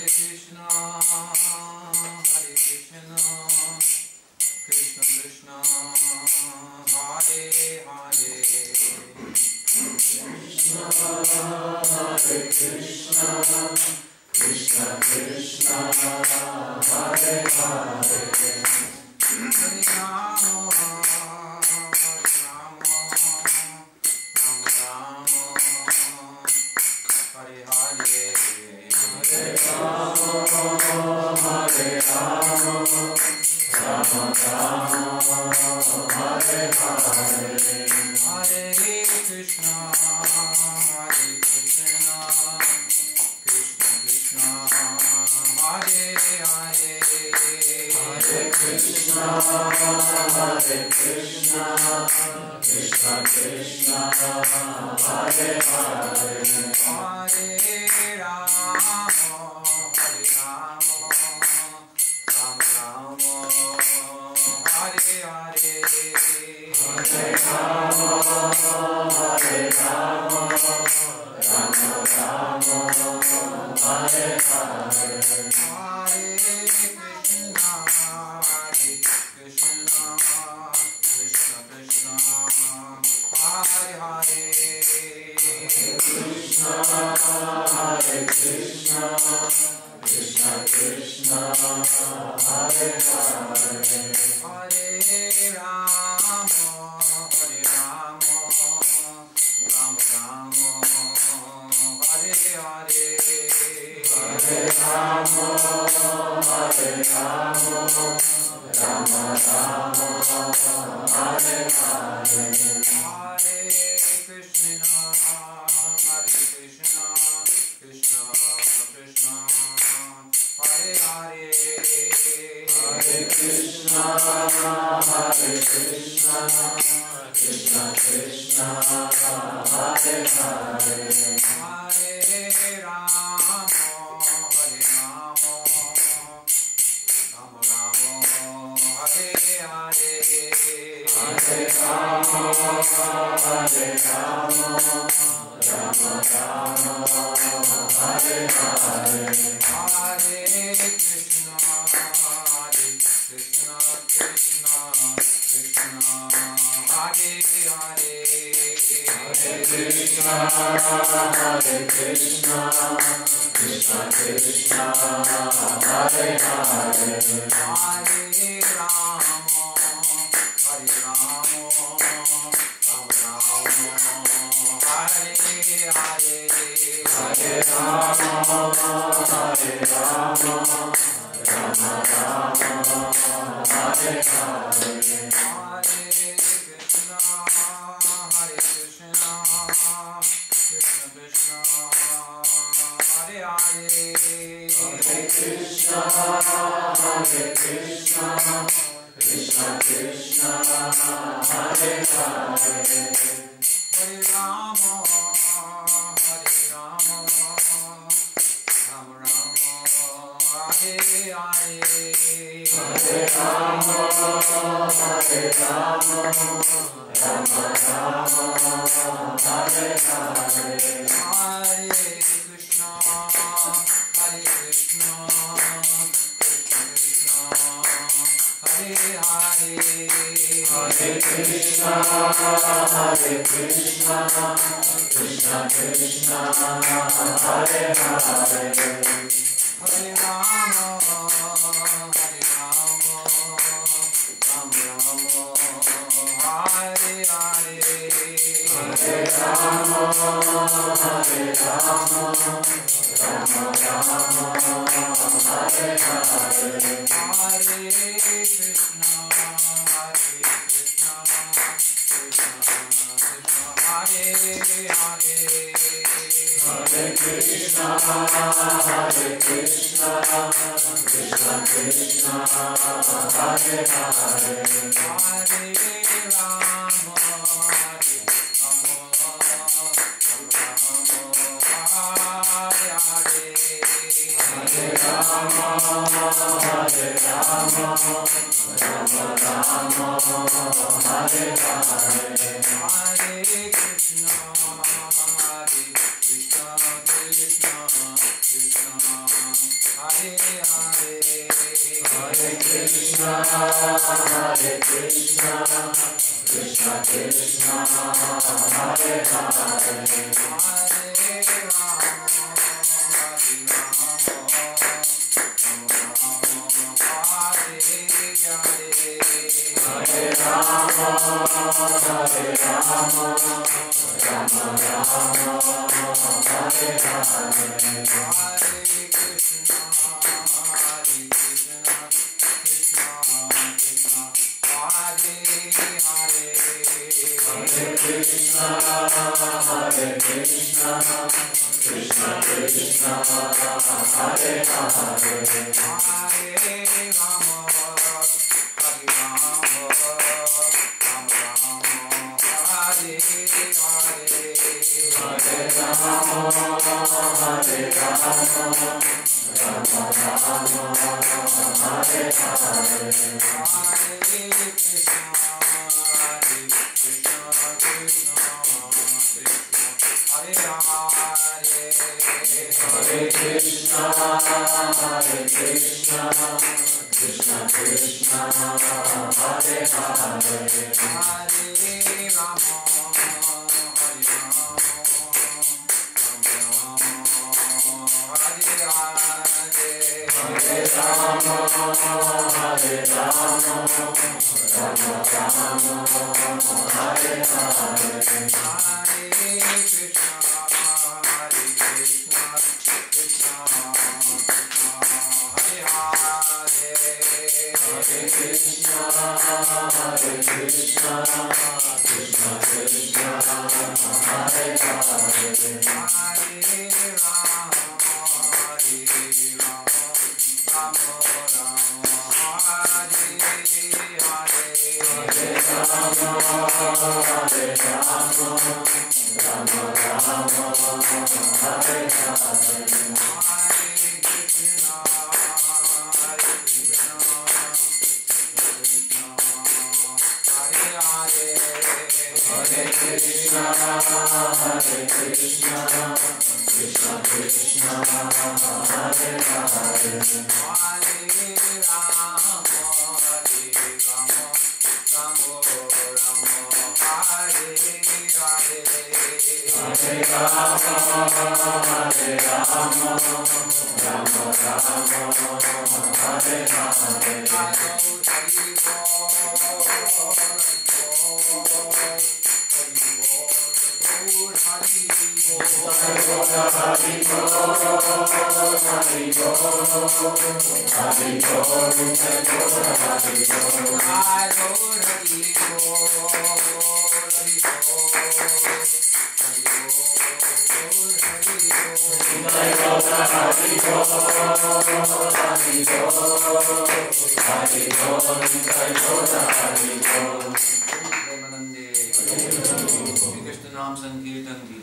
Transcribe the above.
Krishna, Krishna Krishna, Hare Hare, Krishna Hare Krishna, Krishna Krishna, Hare Hare, Hare Rama, Hare Rama, Rama Rama, Hare Hare, Hare Rama, Hare Rama, Rama Rama, Hare Hare, Hare Krishna, Hare Krishna, Krishna Krishna, Hare Hare, Hare Krishna, Hare Krishna, Krishna Krishna, Hare Hare, Hare Rama, Hare Rama, Rama Rama, Hare Hare, Hare Rama, Hare Rama, Rama Rama, Hare Hare, Hare Krishna, Hare Krishna, Krishna Krishna, Hare Hare, Krishna, Hare Krishna, Krishna Krishna, Hare Hare, Hare Rama, Hare Rama, Rama Rama, Hare Hare, Hare Rama, Hare Rama, Rama Rama, Hare Hare, Hare Krishna, Hare Krishna, Krishna Krishna, Hare Hare, Hare Krishna, Hare Krishna, Krishna Krishna, Hare Hare, Hare Rama, Hare Rama, Rama Rama, Hare Hare, Hare Rama, Hare Rama, Rama Rama, Hare Hare, Hare Krishna, Hare Krishna, Krishna Krishna, Hare Hare, Hare Krishna, Hare Krishna, Krishna Krishna, Hare Hare, Hare Rama, Hare Rama, Rama Rama, Hare Hare, Hare Rama, Hare Rama, Rama Rama, Hare Hare, Hare Krishna, Hare Krishna, Krishna Krishna, Hare Hare, Hare Krishna, Hare Krishna, Krishna Krishna, Hare Hare, Hare Rama, Hare Rama, Rama Rama, Hare Hare, Hare Rama, Hare Rama, Rama Rama, Hare Hare, Hare Krishna, Hare Krishna, Krishna Krishna, Hare Hare, Hare Krishna, Hare Krishna, Krishna Krishna, Hare Hare, Hare Rama, Hare Rama, Rama Rama, Hare Hare, Hare Rama, Hare Rama, Rama Rama, Hare Hare, Hare Krishna, Hare Krishna, Krishna Krishna, Hare Hare, Hare Krishna, Hare Krishna, Krishna Krishna, Hare Hare, Hare Rama, Hare Rama, Hare Hare, Hare Rama, Hare Rama, Rama Rama, Hare Hare, Hare Krishna, Hare Krishna, Krishna Krishna, Krishna, Hare Krishna, Krishna Krishna, Hare Hare, Hare Rama, Hare Rama, Rama Rama, Hare Hare, Hare Krishna, Hare Krishna, Krishna Krishna, Hare Hare, Hare Rama, Hare Rama, Rama Rama, Hare Hare, Hare Krishna, Hare Krishna, Krishna Krishna, Hare Hare, Hare Rama, Hare Rama, Rama Rama, Hare Hare, Hare Krishna, Hare Krishna, Krishna Krishna, Hare Hare, Hare Rama, Hare Rama, Rama Rama, Hare Hare, Hare Krishna, Hare Krishna, Krishna Krishna, Hare Hare, Hare Rama, Hare Rama, Rama Rama, Hare Hare, Hare Krishna नाम संकीर्तन की